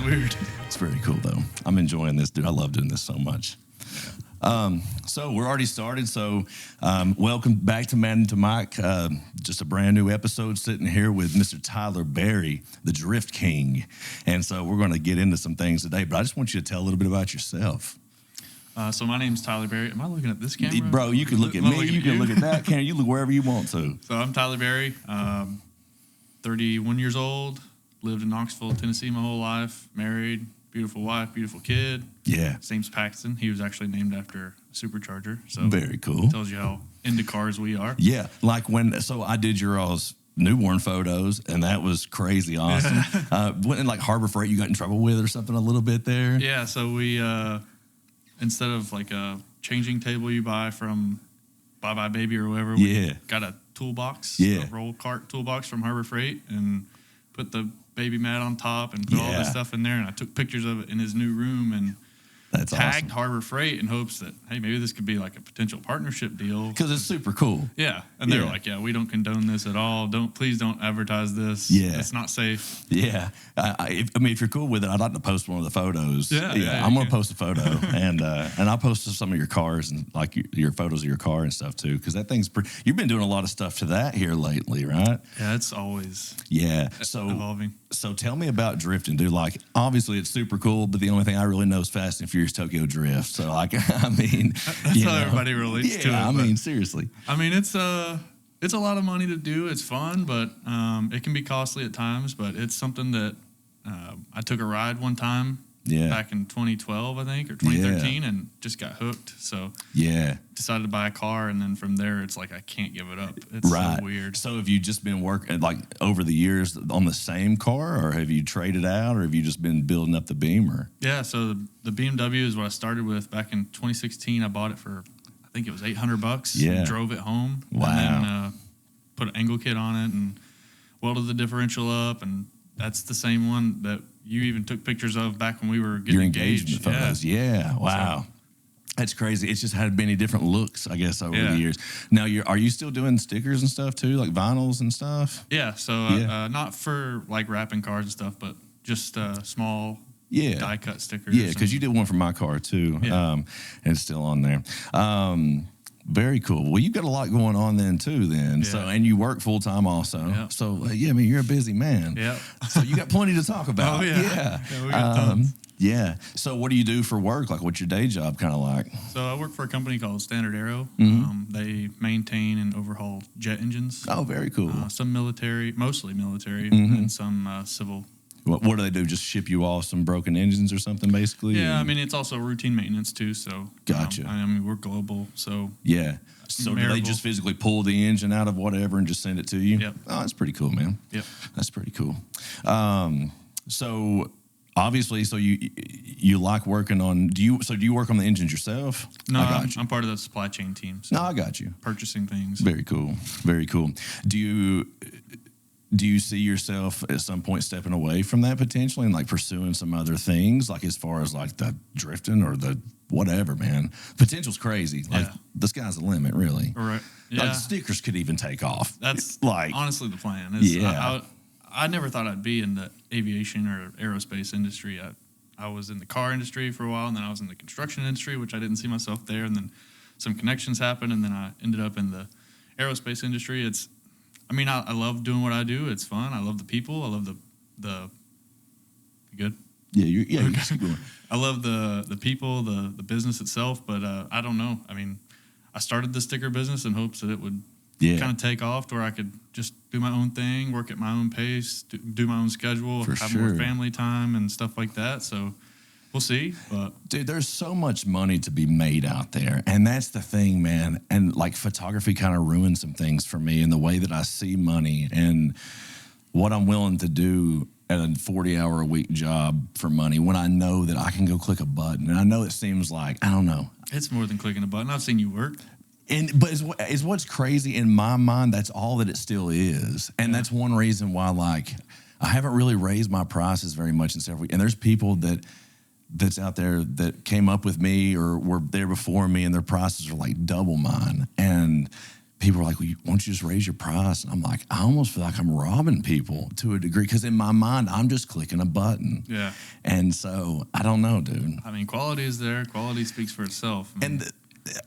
weird. It's very cool, though. I'm enjoying this, dude. I love doing this so much. So we're already started. So welcome back to Man to Mike. Just a brand new episode sitting here with Mr. Tyler Berry, the Drift King. And so we're going to get into some things today, but I just want you to tell a little bit about yourself. So my name's Tyler Berry. Am I looking at this camera? Bro, you can look at me. You can look at that camera. You look wherever you want to. So I'm Tyler Berry, 31 years old, lived in Knoxville, Tennessee my whole life, married, beautiful wife, beautiful kid. Yeah. His name's Paxton. He was actually named after a supercharger. So very cool. Tells you how into cars we are. Yeah. Like so I did your all's newborn photos, and that was crazy awesome. Wasn't like Harbor Freight you got in trouble with or something a little bit there? Yeah. So we, instead of like a changing table you buy from Bye Bye Baby or whatever, we got a toolbox, a roll cart toolbox from Harbor Freight, and put the baby mat on top and put all this stuff in there. And I took pictures of it in his new room and tagged Harbor Freight in hopes that, hey, maybe this could be like a potential partnership deal. Because it's super cool. Yeah. And they were like, we don't condone this at all. Please don't advertise this. Yeah. It's not safe. Yeah. If you're cool with it, I'd like to post one of the photos. Yeah, I'm going to post a photo. and I'll post some of your cars and like your photos of your car and stuff too. Because that thing's pretty, you've been doing a lot of stuff to that here lately, right? Yeah, it's always evolving. So tell me about drifting, dude. Like, obviously it's super cool, but the only thing I really know is Fast and Furious Tokyo Drift. So, like, I mean, that's how everybody relates to it. I mean, seriously. I mean, it's a lot of money to do. It's fun, but it can be costly at times. But it's something that I took a ride one time back in 2012, I think, or 2013, and just got hooked. So decided to buy a car, and then from there, it's like I can't give it up. It's so weird. So have you just been working like over the years on the same car, or have you traded out, or have you just been building up the Beamer? Yeah, so the BMW is what I started with back in 2016. I bought it for, I think it was $800. Yeah, and drove it home. Wow. And then put an angle kit on it and welded the differential up, and that's the same one that you even took pictures of back when we were getting engaged. Your engagement photos. Yeah. Wow. So, that's crazy. It's just had many different looks, I guess, over the years. Now, are you still doing stickers and stuff too, like vinyls and stuff? Yeah. So not for like wrapping cars and stuff, but just small die cut stickers. Yeah, because you did one for my car too, and it's still on there. Very cool. Well, you've got a lot going on then too. So, and you work full time also. Yep. So I mean, you're a busy man. Yeah. So you got plenty to talk about. Oh yeah. We got tons. Yeah. So what do you do for work? Like, what's your day job kind of like? So I work for a company called Standard Aero. They maintain and overhaul jet engines. Oh, very cool. Some military, mostly military, and some civil. What do they do? Just ship you off some broken engines or something, basically? Yeah, I mean, it's also routine maintenance too. So gotcha. I mean, we're global, so So do they just physically pull the engine out of whatever and just send it to you? Yep. Oh, that's pretty cool, man. Yep. That's pretty cool. So obviously, so you like working on? Do you work on the engines yourself? No, I'm part of the supply chain team. So no, I got you. Purchasing things. Very cool. Very cool. Do you see yourself at some point stepping away from that potentially and like pursuing some other things, like as far as like the drifting or the whatever, man? Potential's crazy. Like the sky's the limit, really. Right. Yeah. Like stickers could even take off. That's like honestly the plan. I never thought I'd be in the aviation or aerospace industry. I was in the car industry for a while, and then I was in the construction industry, which I didn't see myself there. And then some connections happened, and then I ended up in the aerospace industry. I love doing what I do. It's fun. I love the people. I love the you good? Yeah, you're keep going. I love the people, the business itself, but I don't know. I mean, I started the sticker business in hopes that it would kind of take off to where I could just do my own thing, work at my own pace, do my own schedule, have more family time and stuff like that. So we'll see. But dude, there's so much money to be made out there, and that's the thing, man. And like photography kind of ruined some things for me in the way that I see money and what I'm willing to do at a 40-hour-a-week job for money when I know that I can go click a button. And I know it seems like, I don't know. It's more than clicking a button. I've seen you work. But is what's crazy in my mind, that's all that it still is. And that's one reason why, like, I haven't really raised my prices very much in several weeks. And there's people that's out there that came up with me or were there before me, and their prices are like double mine. And people are like, well, won't you just raise your price? And I'm like, I almost feel like I'm robbing people to a degree, because in my mind, I'm just clicking a button. Yeah. And so I don't know, dude. I mean, quality is there. Quality speaks for itself. I mean,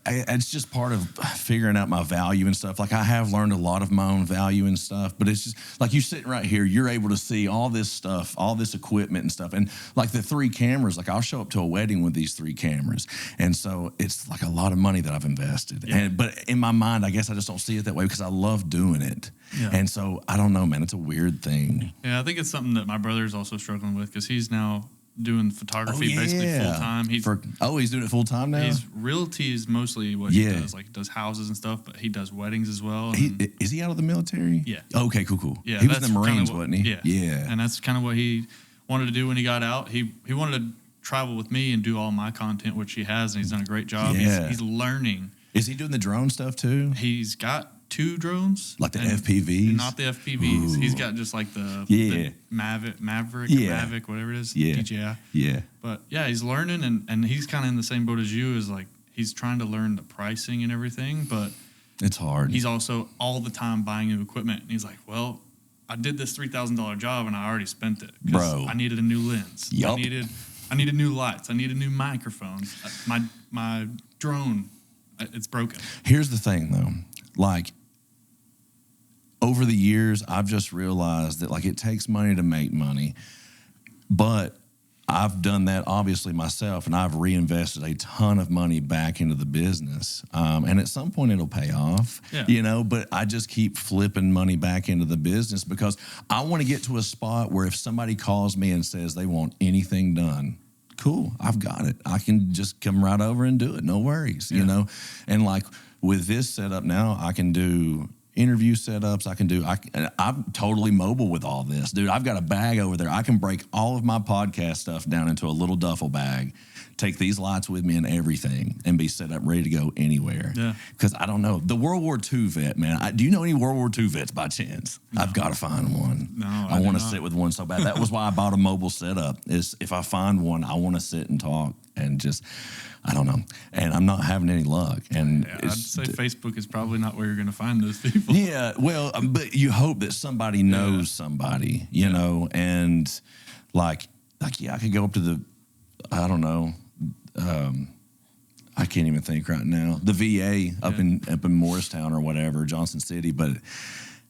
And it's just part of figuring out my value and stuff. Like, I have learned a lot of my own value and stuff, but it's just like you sitting right here, you're able to see all this stuff, all this equipment and stuff. And like the 3 cameras, like I'll show up to a wedding with these 3 cameras. And so it's like a lot of money that I've invested. Yeah. But in my mind, I guess I just don't see it that way because I love doing it. Yeah. And so I don't know, man, it's a weird thing. Yeah, I think it's something that my brother's also struggling with, because he's now doing photography basically full time. He's doing it full time now. Realty is mostly what he does. Like, he does houses and stuff, but he does weddings as well. Is he out of the military? Yeah. Okay, cool. Yeah, he was in the Marines, wasn't he? Yeah. Yeah. And that's kind of what he wanted to do when he got out. He wanted to travel with me and do all my content, which he has, and he's done a great job. Yeah. He's learning. Is he doing the drone stuff too? He's got 2 drones, like the FPVs. Not the FPVs. Ooh. He's got just like the Maverick, whatever it is. DJI. Yeah. But yeah, he's learning, and he's kind of in the same boat as you. Is like, he's trying to learn the pricing and everything, but it's hard. He's also all the time buying new equipment, and he's like, well, I did this $3,000 job and I already spent it. Bro, I needed a new lens. Yep. I needed new lights. I needed new microphones. My drone, it's broken. Here's the thing, though. Like, over the years, I've just realized that, like, it takes money to make money, but I've done that obviously myself, and I've reinvested a ton of money back into the business. And at some point it'll pay off, but I just keep flipping money back into the business because I want to get to a spot where if somebody calls me and says they want anything done, cool, I've got it. I can just come right over and do it. No worries, And like with this setup now, I can do interview setups. I'm totally mobile with all this, dude. I've got a bag over there. I can break all of my podcast stuff down into a little duffel bag, take these lights with me and everything, and be set up ready to go anywhere. Yeah. Because I don't know. The World War II vet, man. Do you know any World War II vets by chance? No. I've got to find one. No, I want to sit with one so bad. That was why I bought a mobile setup. Is if I find one, I want to sit and talk and just, I don't know. And I'm not having any luck. And I'd say Facebook is probably not where you're going to find those people. Yeah, well, but you hope that somebody knows somebody, you know, and like, I could go up to I don't know, I can't even think right now. The VA up in Morristown or whatever, Johnson City, but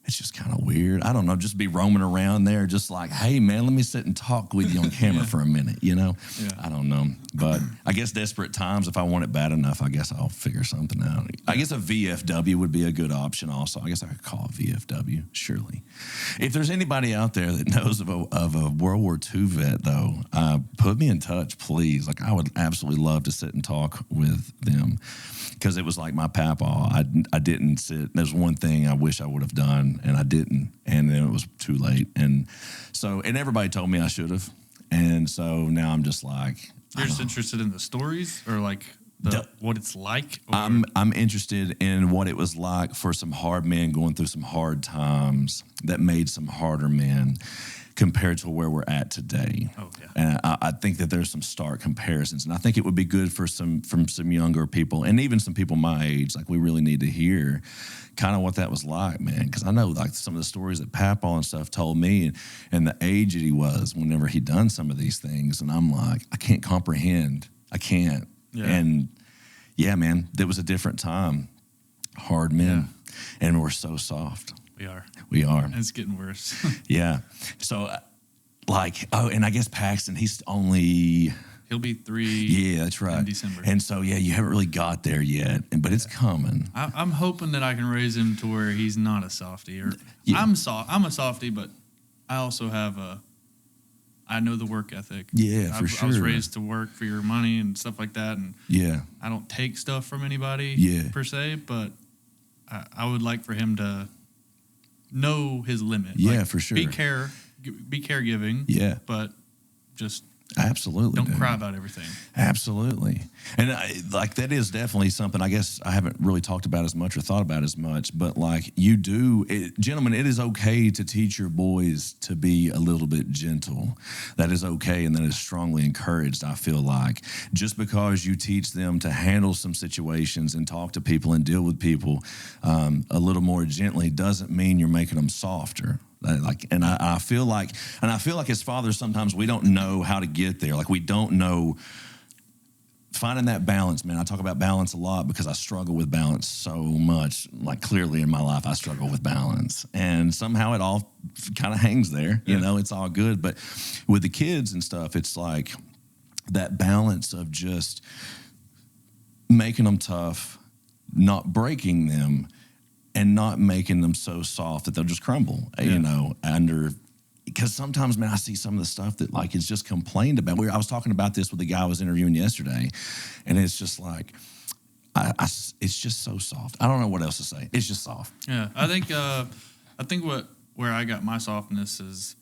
it's just kind of weird. I don't know, just be roaming around there, just like, hey, man, let me sit and talk with you on camera for a minute, Yeah. I don't know. But I guess desperate times, if I want it bad enough, I guess I'll figure something out. I guess a VFW would be a good option also. I guess I could call it VFW, surely. If there's anybody out there that knows of a World War II vet, though, put me in touch, please. Like, I would absolutely love to sit and talk with them. Because it was like my papaw. I didn't sit. There's one thing I wish I would have done, and I didn't. And then it was too late. And everybody told me I should have. And so now I'm just like, you're just interested in the stories, or like what it's like? Or? I'm interested in what it was like for some hard men going through some hard times that made some harder men, compared to where we're at today. Oh, yeah. And I think that there's some stark comparisons. And I think it would be good from some younger people, and even some people my age. Like, we really need to hear kind of what that was like, man. Because I know, like, some of the stories that Papa and stuff told me, and the age that he was whenever he'd done some of these things. And I'm like, I can't comprehend. I can't. Yeah. And, yeah, man, there was a different time. Hard men. Yeah. And we're so soft. We are. And it's getting worse. Yeah. So, and I guess Paxton, he'll be 3. Yeah, that's right. In December. And so, yeah, you haven't really got there yet, but it's coming. I'm hoping that I can raise him to where he's not a softie. I'm a softie, but I also have I know the work ethic. Yeah, for sure. I was raised to work for your money and stuff like that, and I don't take stuff from anybody per se, but I would like for him to know his limit. Yeah, for sure. Be caregiving. Yeah. But just Absolutely. Don't cry about everything. Absolutely. And that is definitely something I guess I haven't really talked about as much or thought about as much, but like gentlemen, it is okay to teach your boys to be a little bit gentle. That is okay, and that is strongly encouraged, I feel like. Just because you teach them to handle some situations and talk to people and deal with people a little more gently doesn't mean you're making them softer. I feel like as fathers, sometimes we don't know how to get there. Like, we don't know finding that balance, man. I talk about balance a lot because I struggle with balance so much. Like, clearly in my life, I struggle with balance, and somehow it all kind of hangs there. You know, it's all good. But with the kids and stuff, it's like that balance of just making them tough, not breaking them, and not making them so soft that they'll just crumble, you know, because sometimes, man, I see some of the stuff that, like, is just complained about. I was talking about this with the guy I was interviewing yesterday, and it's just like, it's just so soft. I don't know what else to say. It's just soft. Yeah, I think where I got my softness is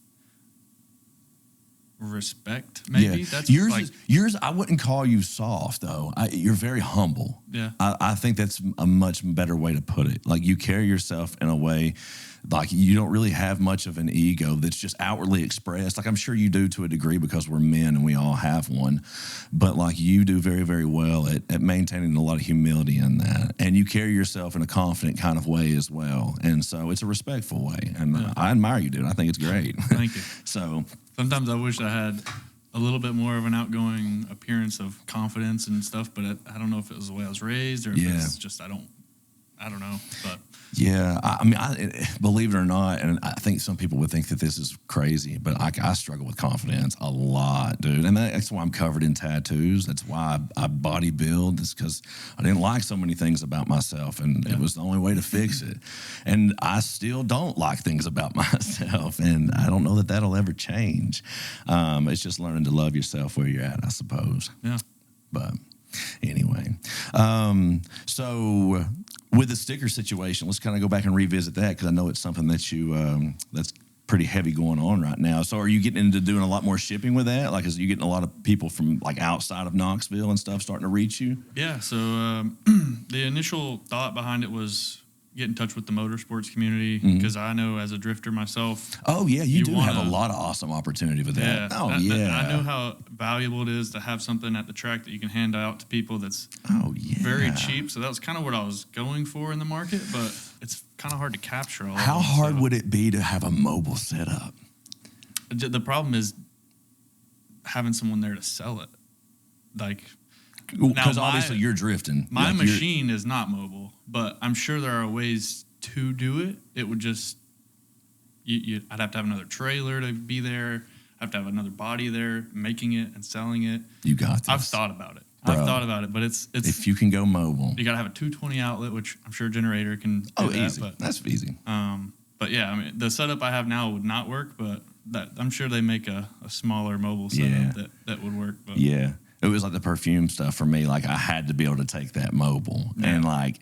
respect, maybe. That's yours. I wouldn't call you soft, though. You're very humble. Yeah, I think that's a much better way to put it. Like, you carry yourself in a way, like, you don't really have much of an ego that's just outwardly expressed. Like, I'm sure you do to a degree because we're men and we all have one, but like, you do very, very well at maintaining a lot of humility in that, and you carry yourself in a confident kind of way as well. And so it's a respectful way, and I admire you, dude. I think it's great. Thank you. So sometimes I wish I had a little bit more of an outgoing appearance of confidence and stuff, but I don't know if it was the way I was raised or if it's just I don't know. But yeah, I mean, believe it or not, and I think some people would think that this is crazy, but I struggle with confidence a lot, dude. And that's why I'm covered in tattoos. That's why I bodybuild. It's because I didn't like so many things about myself, and it was the only way to fix it. And I still don't like things about myself, and I don't know that that'll ever change. It's just learning to love yourself where you're at, I suppose. Yeah. But anyway, so with the sticker situation, let's kind of go back and revisit that, because I know it's something that you that's pretty heavy going on right now. So are you getting into doing a lot more shipping with that? Like, is you getting a lot of people from like outside of Knoxville and stuff starting to reach you? Yeah. So the initial thought behind it was get in touch with the motorsports community, because I know as a drifter myself. Oh yeah, you do have a lot of awesome opportunity with that. I know how valuable it is to have something at the track that you can hand out to people that's very cheap. So that was kind of what I was going for in the market, but it's kind of hard to capture all. How hard would it be to have a mobile setup? The problem is having someone there to sell it. Like, because obviously you're drifting. My machine is not mobile, but I'm sure there are ways to do it. It would just, I'd have to have another trailer to be there. I have to have another body there making it and selling it. You got this. I've thought about it. But it's if you can go mobile, you got to have a 220 outlet, which I'm sure a generator can do easy. That's easy. But yeah, I mean, the setup I have now would not work, but I'm sure they make a smaller mobile setup that would work. But. Yeah. It was like the perfume stuff for me. Like, I had to be able to take that mobile. And like,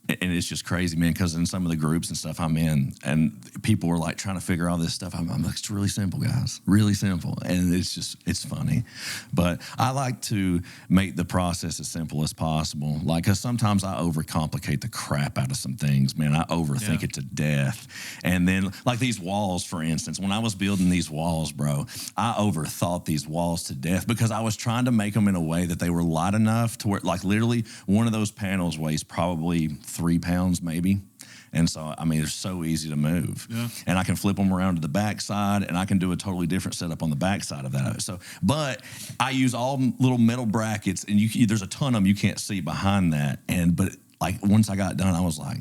and it's just crazy, man, because in some of the groups and stuff I'm in, and people were like trying to figure all this stuff. I'm like, it's really simple, guys. Really simple. And it's funny. But I like to make the process as simple as possible. Like, because sometimes I overcomplicate the crap out of some things, man. I overthink it to death. And then, like these walls, for instance, when I was building these walls, bro, I overthought these walls to death because I was trying to make them in a way that they were light enough to where, like, literally one of those panels weighs probably 3 pounds maybe. And so, I mean, they're so easy to move. Yeah. And I can flip them around to the backside, and I can do a totally different setup on the backside of that. So, but I use all little metal brackets, and there's a ton of them you can't see behind that. But like, once I got done, I was like,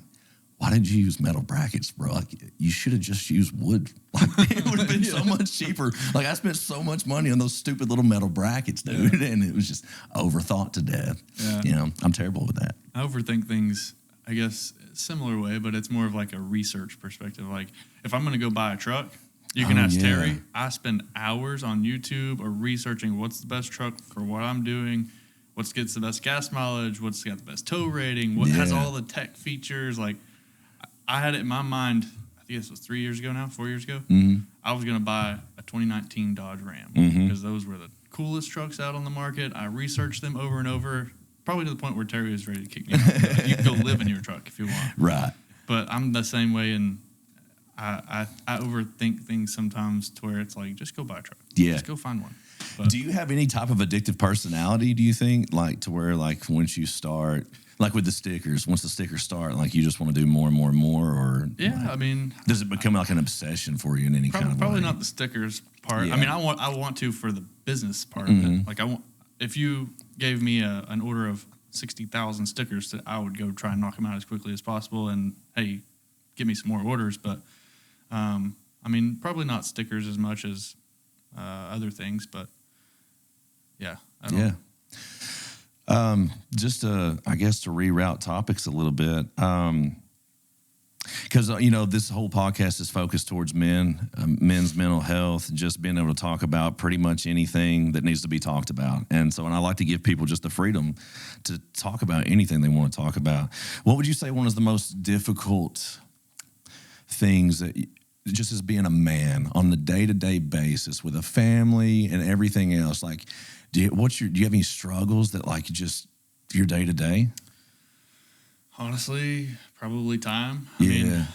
why did you use metal brackets, bro? Like, you should have just used wood. Like, it would have been so much cheaper. Like, I spent so much money on those stupid little metal brackets, dude. Yeah. And it was just overthought to death. Yeah. You know, I'm terrible with that. I overthink things, I guess, similar way, but it's more of like a research perspective. Like, if I'm going to go buy a truck, you can ask Terry. I spend hours on YouTube or researching what's the best truck for what I'm doing, what gets the best gas mileage, what's got the best tow rating, what has all the tech features. Like, I had it in my mind, I think this was 4 years ago now. I was going to buy a 2019 Dodge Ram because those were the coolest trucks out on the market. I research them over and over, probably to the point where Terry is ready to kick me out. You can go live in your truck if you want. Right. But I'm the same way, and I overthink things sometimes to where it's like, just go buy a truck. Yeah. Just go find one. But do you have any type of addictive personality, do you think? Like to where like once you start, like with the stickers, once the stickers start, like you just want to do more and more and more? Or yeah, like, I mean, does it become like an obsession for you in any kind of way? Probably not the stickers part. Yeah. I mean, I want to for the business part of it. Like if you gave me an order of 60,000 stickers, that I would go try and knock them out as quickly as possible. And hey, give me some more orders. But I mean, probably not stickers as much as other things. But yeah, I don't know. Just I guess to reroute topics a little bit, because this whole podcast is focused towards men's mental health, just being able to talk about pretty much anything that needs to be talked about. And I like to give people just the freedom to talk about anything they want to talk about. What would you say one of the most difficult things that, just as being a man on the day-to-day basis with a family and everything else, like, do you have any struggles that like just your day-to-day? Honestly, probably time. I mean,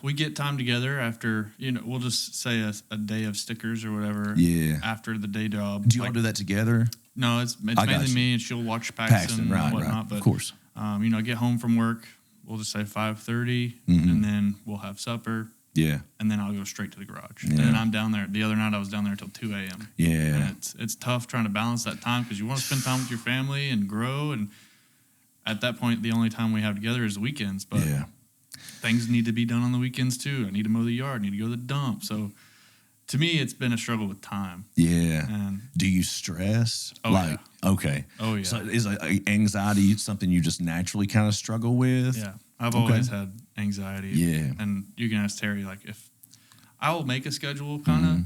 we get time together after, we'll just say a day of stickers or whatever. Yeah. After the day job. Do you all do that together? No, it's mainly me, and she'll watch Paxton and whatnot. Right, but, of course. Get home from work, we'll just say 5:30, and then we'll have supper. Yeah. And then I'll go straight to the garage. Yeah. And then I'm down there. The other night I was down there until 2 a.m. Yeah. And it's tough trying to balance that time because you want to spend time with your family and grow. And at that point, the only time we have together is the weekends. But things need to be done on the weekends too. I need to mow the yard. I need to go to the dump. So to me, it's been a struggle with time. Yeah. And do you stress? Oh, yeah. Okay. Oh, yeah. So is anxiety something you just naturally kind of struggle with? Yeah. I've always had anxiety. Yeah. And you can ask Terry, like, if I will make a schedule kind of,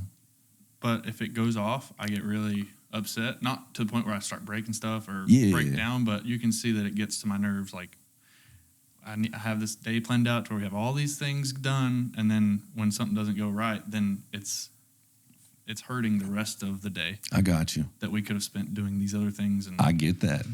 but if it goes off, I get really upset. Not to the point where I start breaking stuff or break down, but you can see that it gets to my nerves. Like, I have this day planned out to where we have all these things done, and then when something doesn't go right, then it's hurting the rest of the day. I got you. That we could have spent doing these other things. And I get that.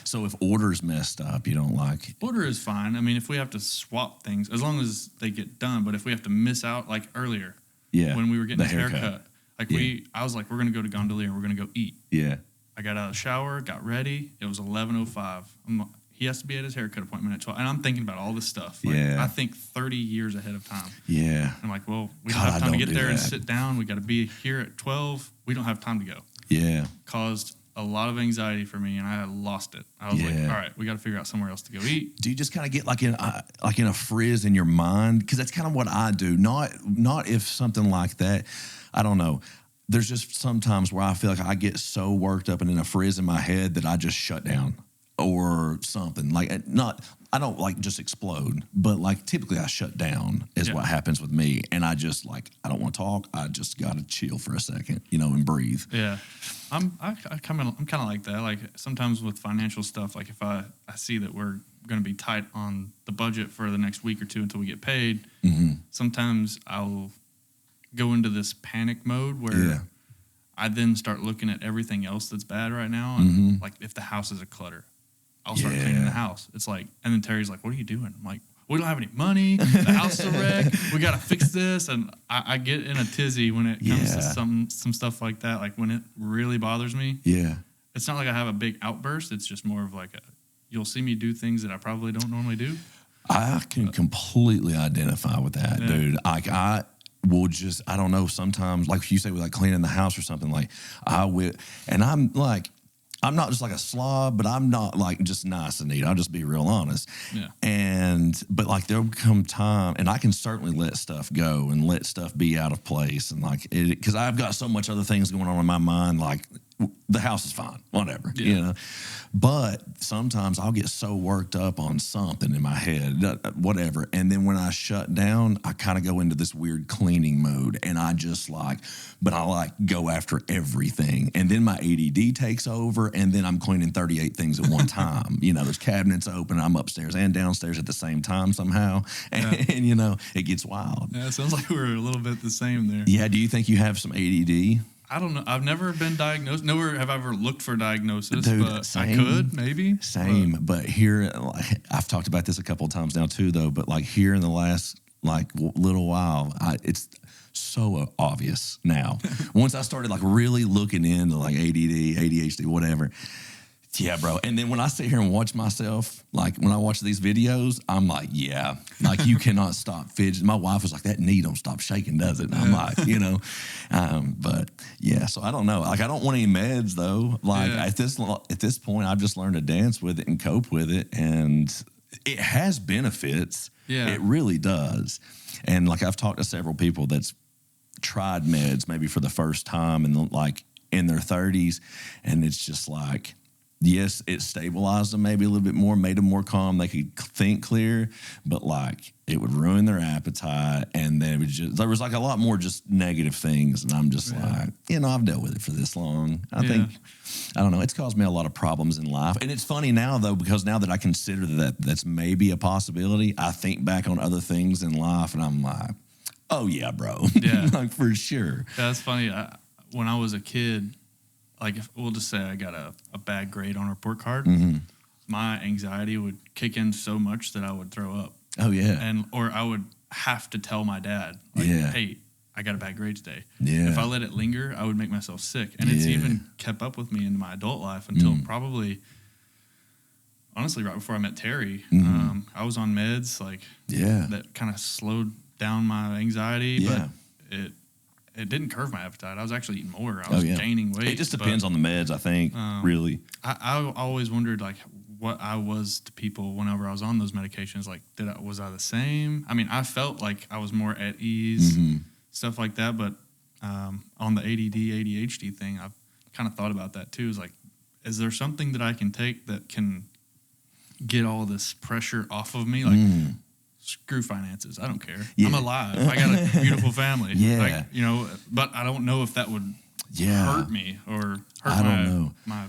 So if order's messed up, you don't like it? Order is fine. I mean, if we have to swap things, as long as they get done. But if we have to miss out, like earlier, when we were getting his haircut, like I was like, we're going to go to Gondolier and we're going to go eat. Yeah. I got out of the shower, got ready. It was 11:05. He has to be at his haircut appointment at 12. And I'm thinking about all this stuff. Like, I think 30 years ahead of time. Yeah. I'm like, well, we don't have time to get there and sit down. We got to be here at 12. We don't have time to go. Yeah. Caused a lot of anxiety for me, and I lost it. I was like, all right, we got to figure out somewhere else to go eat. Do you just kind of get like in a frizz in your mind? Because that's kind of what I do. Not if something like that, I don't know. There's just sometimes where I feel like I get so worked up and in a frizz in my head that I just shut down or something. Like I don't like just explode, but like typically I shut down is what happens with me. And I just like, I don't want to talk. I just got to chill for a second, and breathe. Yeah. I'm kind of like that. Like sometimes with financial stuff, like if I see that we're going to be tight on the budget for the next week or two until we get paid, sometimes I'll go into this panic mode where I then start looking at everything else that's bad right now. And like if the house is a clutter, I'll start cleaning the house. It's like, and then Terry's like, what are you doing? I'm like, we don't have any money. The house is a wreck. We got to fix this. And I get in a tizzy when it comes to some stuff like that. Like when it really bothers me. Yeah. It's not like I have a big outburst. It's just more of like you'll see me do things that I probably don't normally do. I can completely identify with that, dude. Like I don't know, sometimes, like you say, with like cleaning the house or something, like I will, and I'm not just like a slob, but I'm not like just nice and neat. I'll just be real honest. Yeah. But like there'll come time, and I can certainly let stuff go and let stuff be out of place, and like because I've got so much other things going on in my mind, like the house is fine, whatever, But sometimes I'll get so worked up on something in my head, whatever. And then when I shut down, I kind of go into this weird cleaning mode, and I just I go after everything. And then my ADD takes over, and then I'm cleaning 38 things at one time. There's cabinets open. I'm upstairs and downstairs at the same time somehow. And, it gets wild. Yeah, it sounds like we're a little bit the same there. Yeah. Do you think you have some ADD? I don't know. I've never been diagnosed. Nowhere have I ever looked for diagnosis. Dude, but same, I could maybe. Same, but here, like, I've talked about this a couple of times now too, though. But like here in the last little while, it's so obvious now. Once I started like really looking into like ADD, ADHD, whatever. Yeah, bro. And then when I sit here and watch myself, like when I watch these videos, I'm like, yeah, like you cannot stop fidgeting. My wife was like, that knee don't stop shaking, does it? And I'm like, but yeah, so I don't know. Like I don't want any meds though. Like at this point, I've just learned to dance with it and cope with it. And it has benefits. Yeah. It really does. And like I've talked to several people that's tried meds maybe for the first time and like in their 30s. And it's just like, yes, it stabilized them maybe a little bit more, made them more calm. They could think clear, but like it would ruin their appetite. And then there was like a lot more just negative things. And I'm just like, I've dealt with it for this long. I think, I don't know, it's caused me a lot of problems in life. And it's funny now though, because now that I consider that that's maybe a possibility, I think back on other things in life and I'm like, oh yeah, bro. Yeah. Like for sure. Yeah, that's funny. When I was a kid, like if we'll just say I got a bad grade on a report card, my anxiety would kick in so much that I would throw up. Oh yeah. Or I would have to tell my dad, like, hey, I got a bad grade today. Yeah. If I let it linger, I would make myself sick. And it's even kept up with me into my adult life until probably, honestly, right before I met Terry. I was on meds, like that kind of slowed down my anxiety, but it didn't curve my appetite. I was actually eating more. I was gaining weight. It just depends on the meds, I think, really. I always wondered, like, what I was to people whenever I was on those medications. Like, was I the same? I mean, I felt like I was more at ease, stuff like that. But on the ADD, ADHD thing, I've kind of thought about that, too. Is like, is there something that I can take that can get all this pressure off of me? Like, screw finances. I don't care. I'm alive. I got a beautiful family. But I don't know if that would hurt me or hurt my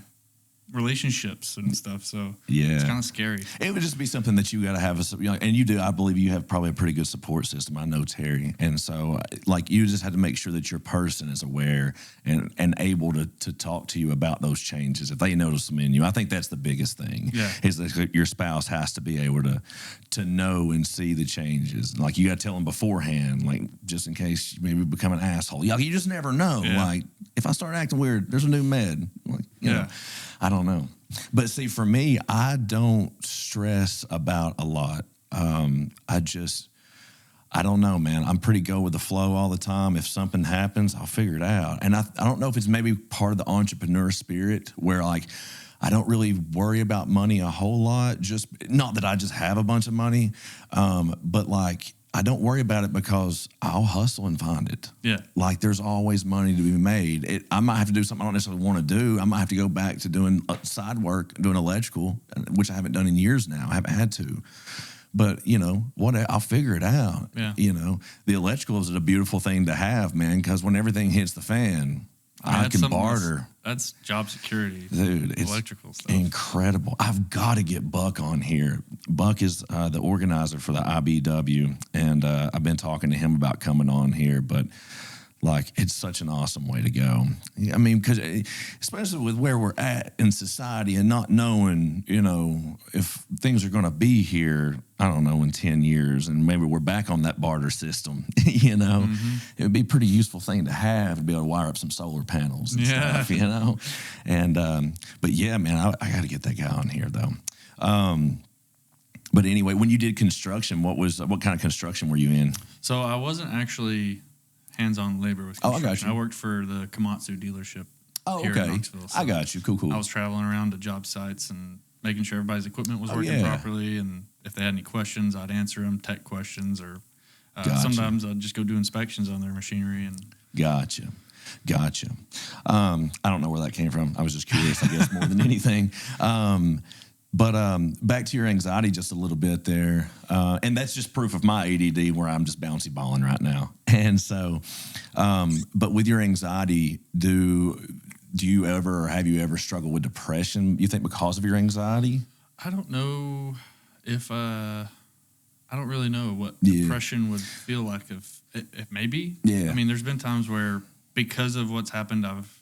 relationships and stuff. So it's kind of scary. It would just be something that you got to have, and you do. I believe you have probably a pretty good support system. I know Terry, and so like you just had to make sure that your person is aware and able to talk to you about those changes if they notice them in you. I think that's the biggest thing. Yeah, is that your spouse has to be able to know and see the changes. Like you got to tell them beforehand, like just in case you maybe become an asshole. Like you just never know. Yeah. Like if I start acting weird, there's a new med. Like you know. I don't know. But see, for me, I don't stress about a lot. I don't know, man. I'm pretty go with the flow all the time. If something happens, I'll figure it out. And I don't know if it's maybe part of the entrepreneur spirit where like I don't really worry about money a whole lot. Just not that I just have a bunch of money, but like I don't worry about it because I'll hustle and find it. Yeah. Like there's always money to be made. I might have to do something I don't necessarily want to do. I might have to go back to doing side work, doing electrical, which I haven't done in years now. I haven't had to. But, I'll figure it out. Yeah. The electrical is a beautiful thing to have, man, because when everything hits the fan, I can barter. That's job security. Dude, it's electrical stuff. Incredible. I've got to get Buck on here. Buck is the organizer for the IBW, and I've been talking to him about coming on here, but like it's such an awesome way to go. I mean, because especially with where we're at in society and not knowing, if things are going to be here, I don't know, in 10 years, and maybe we're back on that barter system, it would be a pretty useful thing to have to be able to wire up some solar panels and stuff, And, but yeah, man, I got to get that guy on here though. But anyway, when you did construction, what kind of construction were you in? So I wasn't actually hands-on labor with construction. I got you. I worked for the Komatsu dealership here in Knoxville. So I got you. Cool. I was traveling around to job sites and making sure everybody's equipment was working properly, and if they had any questions, I'd answer them, tech questions, or sometimes I'd just go do inspections on their machinery. And Gotcha. I don't know where that came from. I was just curious, I guess, more than anything. But back to your anxiety just a little bit there. And that's just proof of my ADD where I'm just bouncy balling right now. And so, but with your anxiety, do you ever or have you ever struggled with depression, you think, because of your anxiety? I don't know if, I don't really know what depression would feel like if maybe. Yeah. I mean, there's been times where because of what's happened, I've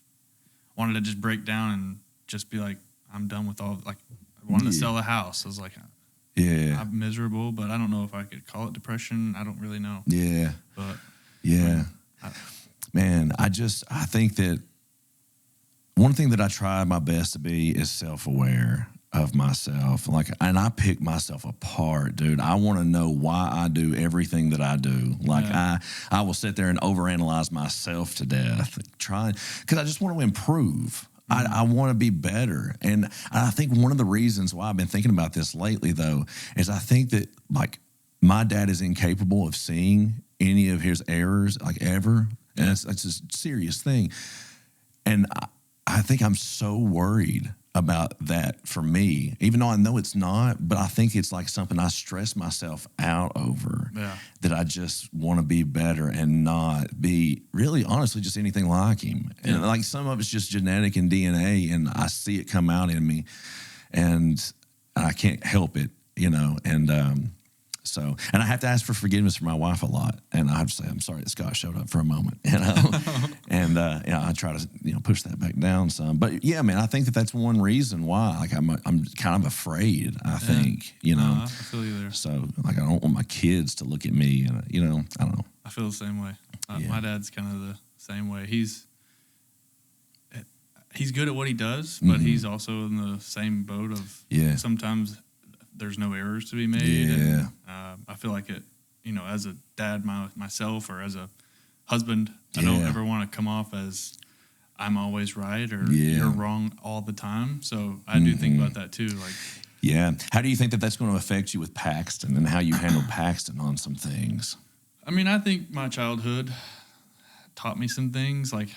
wanted to just break down and just be like, I'm done with all, like, I wanted to sell the house. I was like, I'm miserable, but I don't know if I could call it depression. I don't really know. Yeah. But yeah. Man, I think that one thing that I try my best to be is self-aware of myself. Like, and I pick myself apart, dude. I want to know why I do everything that I do. Like, I will sit there and overanalyze myself to death, because I just want to improve. I want to be better. And I think one of the reasons why I've been thinking about this lately, though, is I think that, like, my dad is incapable of seeing any of his errors, like, ever. And it's a serious thing. And I think I'm so worried about that for me, even though I know it's not, but I think it's like something I stress myself out over, that I just want to be better and not be really, honestly, just anything like him. And like, some of it's just genetic and DNA, and I see it come out in me, and I can't help it, so, and I have to ask for forgiveness for my wife a lot, and I have to say, I'm sorry that Scott showed up for a moment, and I try to push that back down some. But yeah, man, I think that's one reason why, like, I'm kind of afraid. I think I feel you there. So, like, I don't want my kids to look at me, and I don't know. I feel the same way. My dad's kind of the same way. He's good at what he does, but he's also in the same boat of sometimes there's no errors to be made. Yeah. And, I feel like it, as a dad myself, or as a husband, I don't ever want to come off as I'm always right or you're wrong all the time. So I do think about that too. Like, yeah. How do you think that's going to affect you with Paxton and how you handle Paxton on some things? I mean, I think my childhood taught me some things. Like,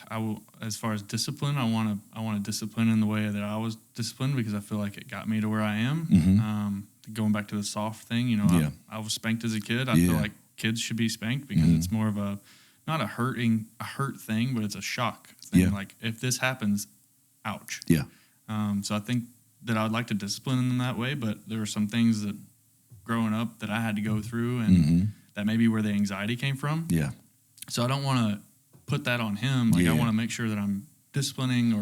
as far as discipline, I want to discipline in the way that I was disciplined, because I feel like it got me to where I am. Going back to the soft thing, I was spanked as a kid. I feel like kids should be spanked, because it's more of not a hurt thing, but it's a shock thing. Yeah. Like, if this happens, ouch. Yeah. So I think that I'd like to discipline them that way, but there were some things that growing up that I had to go through, and that may be where the anxiety came from. Yeah. So I don't want to put that on him. Like, I want to make sure that I'm disciplining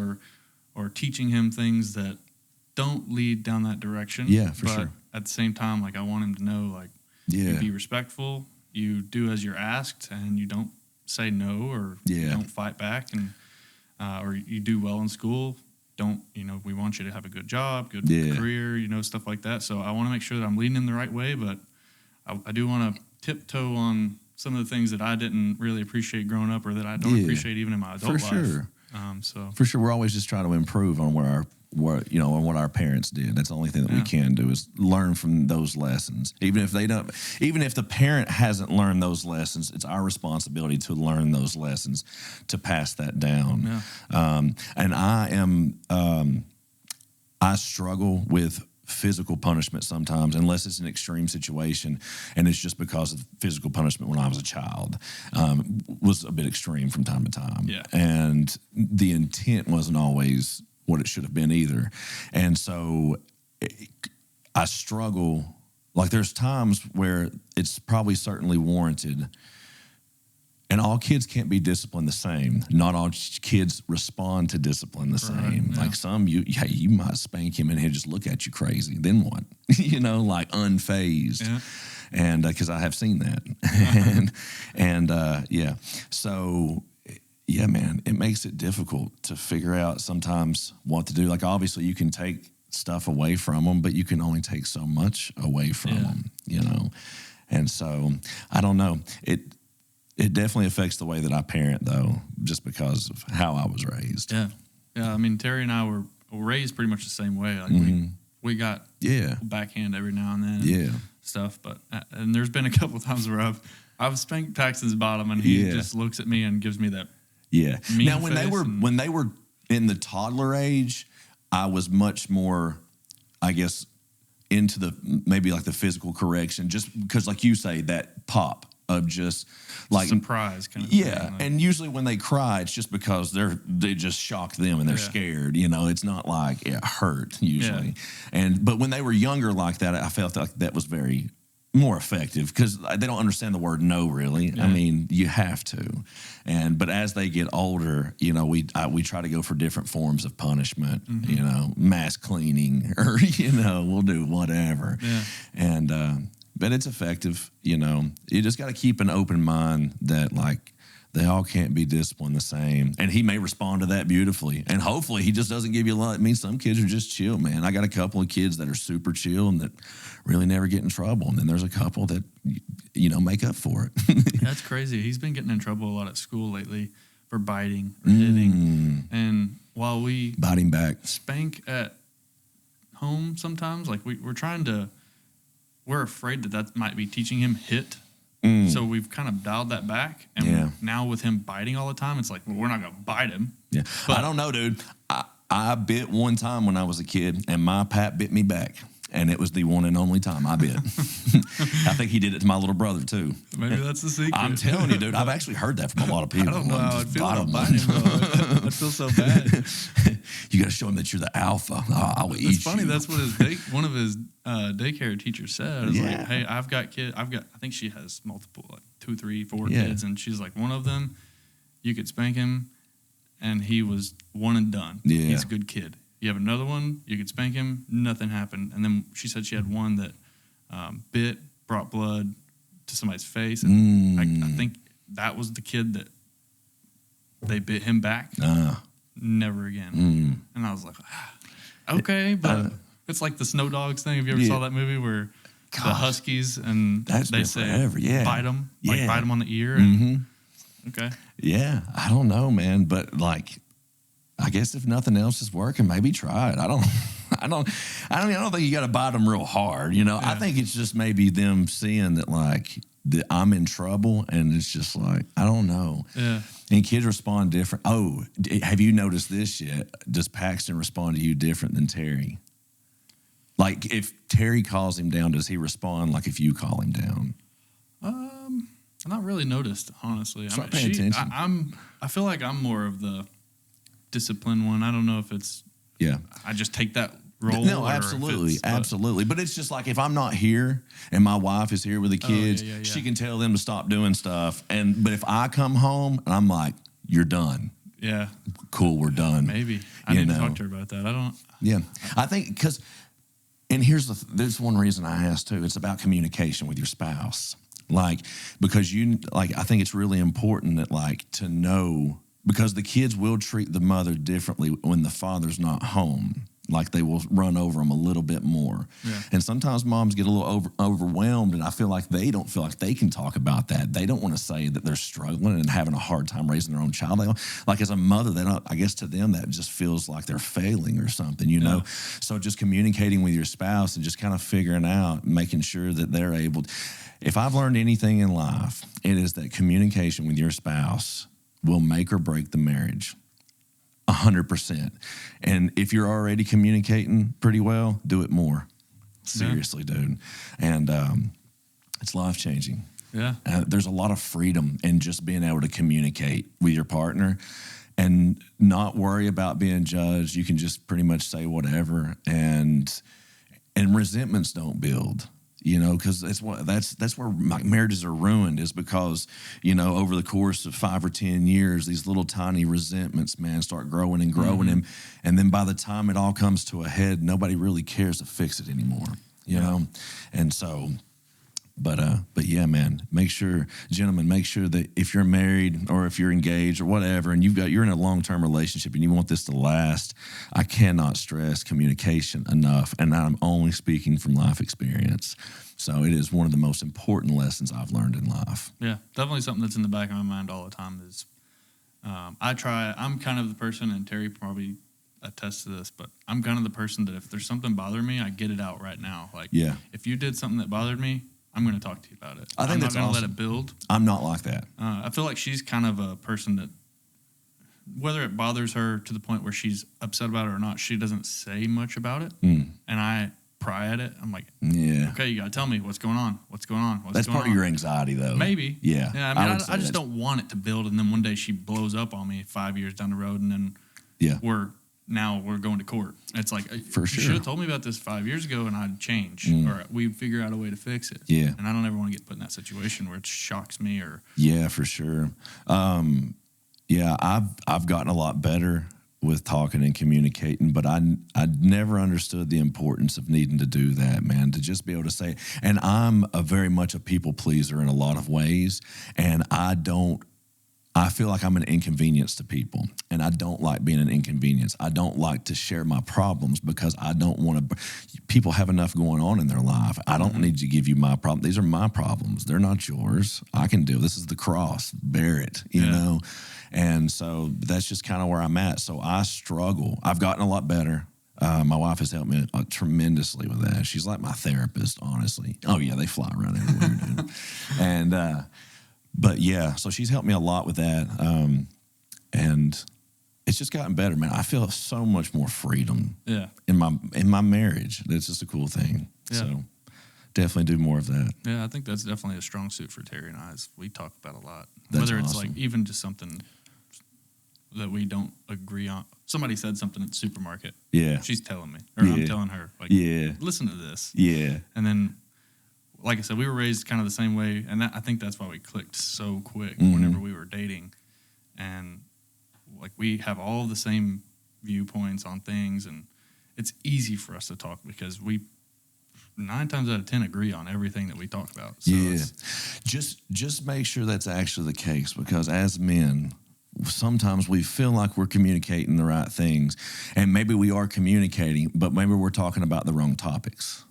or teaching him things that don't lead down that direction. Yeah, for sure. At the same time, like, I want him to know, like, you be respectful, you do as you're asked, and you don't say no, or you don't fight back, and or you do well in school. Don't, we want you to have a good job, good career, stuff like that. So I want to make sure that I'm leading him the right way, but I do want to tiptoe on some of the things that I didn't really appreciate growing up, or that I don't appreciate even in my adult life. Sure. So for sure, we're always just trying to improve on on what our parents did. That's the only thing that we can do, is learn from those lessons. Even if the parent hasn't learned those lessons, it's our responsibility to learn those lessons, to pass that down. Yeah. And I struggle with physical punishment sometimes, unless it's an extreme situation, and it's just because of physical punishment when I was a child was a bit extreme from time to time. Yeah. And the intent wasn't always what it should have been either. And so I struggle. Like, there's times where it's probably certainly warranted, and all kids can't be disciplined the same. Not all kids respond to discipline the same. Yeah. Like, some, you might spank him and he'll just look at you crazy. Then what? Like, unfazed. Yeah. And because I have seen that. So, yeah, man, it makes it difficult to figure out sometimes what to do. Like, obviously, you can take stuff away from them, but you can only take so much away from them, And so, I don't know. It definitely affects the way that I parent, though, just because of how I was raised. Yeah. Yeah, I mean, Terry and I were raised pretty much the same way. Like, we got backhand every now and then stuff. But and there's been a couple of times where I've spanked Paxton's bottom, and he just looks at me and gives me that Now, when they were in the toddler age, I was much more, I guess, into the physical correction, just because, like you say, that pop of just like surprise kind of thing. Like, and usually when they cry, it's just because they just shocked them and they're scared. It's not like it hurt usually. But when they were younger like that, I felt like that was very more effective because they don't understand the word no, really. Yeah. I mean, you have to. But as they get older, you know, we try to go for different forms of punishment, mm-hmm. you know, mass cleaning or, you know, we'll do whatever. Yeah. But it's effective, you know. You just got to keep an open mind that, like, they all can't be disciplined the same. And he may respond to that beautifully. And hopefully he just doesn't give you a lot. I mean, some kids are just chill, man. I got a couple of kids that are super chill and that really never get in trouble. And then there's a couple that, you know, make up for it. That's crazy. He's been getting in trouble a lot at school lately for biting or hitting. And while we biting back, spank at home sometimes, like we're afraid that might be teaching him hit. So we've kind of dialed that back. And now with him biting all the time, it's like, well, we're not going to bite him. Yeah. But I don't know, dude. I bit one time when I was a kid, and my pap bit me back. And it was the one and only time I bit. I think he did it to my little brother, too. Maybe that's the secret. I'm telling you, dude. I've actually heard that from a lot of people. I don't know how I'd feel about biting him, though. I'd feel so bad. You got to show him that you're the alpha. I will eat you. It's funny. That's what one of his daycare teachers said. Like, hey, I think she has multiple, like 2, 3, 4 kids. And she's like, one of them, you could spank him, and he was one and done. Yeah. He's a good kid. You have another one, you could spank him, nothing happened. And then she said she had one that bit, brought blood to somebody's face. And I think that was the kid that they bit him back. Never again. And I was like, okay, but it's like the Snow Dogs thing. Have you ever saw that movie where the Huskies and they say bite them, like bite them on the ear? And, okay. Yeah, I don't know, man, but like, I guess if nothing else is working, maybe try it. I don't think you got to bite them real hard. You know, I think it's just maybe them seeing that, like, that I'm in trouble, and it's just like, I don't know. Yeah. And kids respond different. Oh, have you noticed this yet? Does Paxton respond to you different than Terry? Like, if Terry calls him down, does he respond like if you call him down? I've not really noticed, honestly. Start paying attention. I feel like I'm more of the discipline one. I don't know if it's I just take that role. No, absolutely. But it's just like, if I'm not here and my wife is here with the kids, she can tell them to stop doing stuff. But if I come home and I'm like, you're done. Yeah. Cool, we're done. Maybe. I need to talk to her about that. I don't. Yeah. I think because, and there's one reason I asked too. It's about communication with your spouse. Like, because I think it's really important that, like, to know, because the kids will treat the mother differently when the father's not home. Like, they will run over them a little bit more. Yeah. And sometimes moms get a little overwhelmed, and I feel like they don't feel like they can talk about that. They don't want to say that they're struggling and having a hard time raising their own child. Like, as a mother, I guess to them that just feels like they're failing or something, you know? So just communicating with your spouse and just kind of figuring out, making sure that they're able to. If I've learned anything in life, it is that communication with your spouse will make or break the marriage. 100%. And if you're already communicating pretty well, do it more. Seriously, dude. And it's life-changing. Yeah. There's a lot of freedom in just being able to communicate with your partner and not worry about being judged. You can just pretty much say whatever, and resentments don't build. You know, because that's where marriages are ruined, is because, you know, over the course of 5 or 10 years, these little tiny resentments, man, start growing and growing, and then by the time it all comes to a head, nobody really cares to fix it anymore. You know, and so. But yeah, man, gentlemen, make sure that if you're married or if you're engaged or whatever, and you're in a long-term relationship and you want this to last, I cannot stress communication enough. And I'm only speaking from life experience. So it is one of the most important lessons I've learned in life. Yeah, definitely something that's in the back of my mind all the time is I'm kind of the person, and Terry probably attests to this, but I'm kind of the person that if there's something bothering me, I get it out right now. Like, if you did something that bothered me, I'm going to talk to you about it. I think that's awesome. I'm not going to let it build. I'm not like that. I feel like she's kind of a person that, whether it bothers her to the point where she's upset about it or not, she doesn't say much about it. And I pry at it. I'm like, okay, you got to tell me what's going on. That's part of your anxiety, though. Maybe. Yeah. I mean, I just don't want it to build, and then one day she blows up on me 5 years down the road, and then we're now we're going to court. It's like, For sure. You should have told me about this 5 years ago and I'd change or we'd figure out a way to fix it. Yeah. And I don't ever want to get put in that situation where it shocks me or. Yeah, for sure. Yeah, I've gotten a lot better with talking and communicating, but I never understood the importance of needing to do that, man, to just be able to say, and I'm very much a people pleaser in a lot of ways, and I feel like I'm an inconvenience to people, and I don't like being an inconvenience. I don't like to share my problems because I don't want to. People have enough going on in their life. I don't need to give you my problem. These are my problems. They're not yours. I can deal. This is the cross. Bear it, you know? And so that's just kind of where I'm at. So I struggle. I've gotten a lot better. My wife has helped me tremendously with that. She's like my therapist, honestly. Oh, yeah, they fly around everywhere, dude. And, but yeah, so she's helped me a lot with that. And it's just gotten better, man. I feel so much more freedom in my marriage. That's just a cool thing. Yeah. So definitely do more of that. Yeah, I think that's definitely a strong suit for Terry and I. We talk about a lot. That's Whether it's awesome. like even just something that we don't agree on. Somebody said something at the supermarket. Yeah. She's telling me. Or I'm telling her. Like, listen to this. Yeah. And then, like I said, we were raised kind of the same way. And I think that's why we clicked so quick whenever we were dating. And, like, we have all the same viewpoints on things. And it's easy for us to talk because we 9 times out of 10 agree on everything that we talk about. So just make sure that's actually the case, because as men, sometimes we feel like we're communicating the right things, and maybe we are communicating, but maybe we're talking about the wrong topics.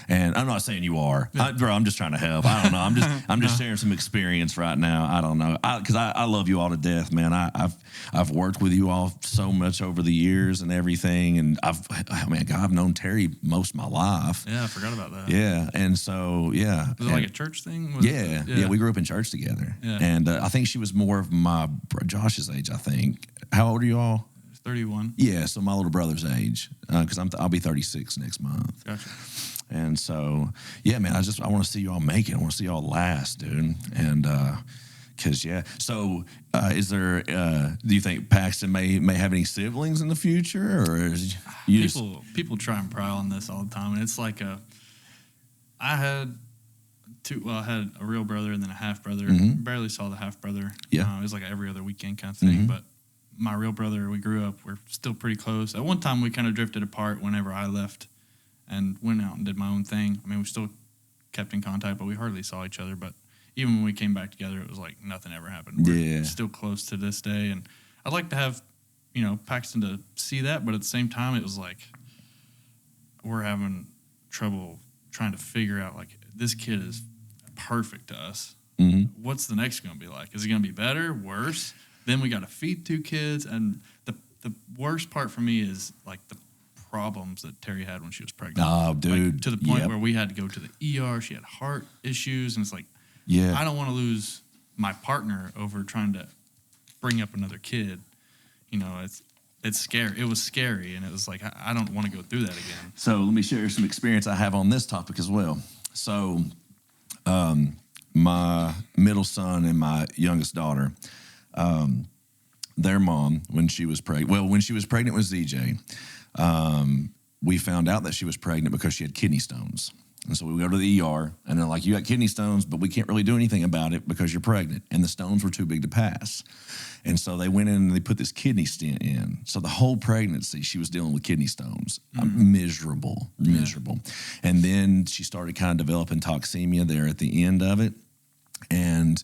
And I'm not saying you are, bro. I'm just trying to help. I don't know. I'm just sharing some experience right now. I don't know, because I love you all to death, man. I've worked with you all so much over the years and everything, and I've known Terry most of my life. Yeah, I forgot about that. Yeah, and so Was it like a church thing? Yeah, we grew up in church together. Yeah. And I think she was more of my Josh's age. I think. How old are you all? 31. Yeah, so my little brother's age, because I'll be 36 next month. Gotcha. And so, yeah, man, I want to see you all make it. I want to see you all last, dude. And because so is there? Do you think Paxton may have any siblings in the future, or is people try and pry on this all the time, and it's like I had I had a real brother and then a half brother. Barely saw the half brother. Yeah, it was like every other weekend kind of thing, but. My real brother, we grew up, we're still pretty close. At one time, we kind of drifted apart whenever I left and went out and did my own thing. I mean, we still kept in contact, but we hardly saw each other. But even when we came back together, it was like nothing ever happened. We're still close to this day. And I'd like to have, Paxton to see that. But at the same time, it was like we're having trouble trying to figure out, like, this kid is perfect to us. What's the next going to be like? Is it going to be better, worse? Then we got to feed 2 kids, and the worst part for me is like the problems that Terry had when she was pregnant. Oh, dude, like, to the point where we had to go to the ER. She had heart issues, and it's like, I don't want to lose my partner over trying to bring up another kid. It's scary. It was scary, and it was like I don't want to go through that again. So let me share some experience I have on this topic as well. So, my middle son and my youngest daughter. Their mom, when she was pregnant with ZJ, we found out that she was pregnant because she had kidney stones. And so we go to the ER, and they're like, you got kidney stones, but we can't really do anything about it because you're pregnant. And the stones were too big to pass. And so they went in and they put this kidney stent in. So the whole pregnancy, she was dealing with kidney stones. Miserable. And then she started kind of developing toxemia there at the end of it. And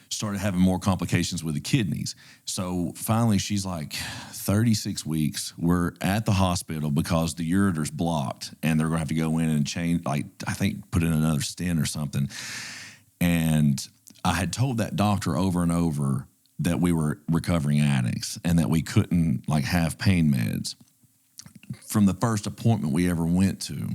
started having more complications with the kidneys. So finally, she's like 36 weeks. We're at the hospital because the ureter's blocked, and they're going to have to go in and change, like, I think put in another stent or something. And I had told that doctor over and over that we were recovering addicts and that we couldn't, like, have pain meds from the first appointment we ever went to.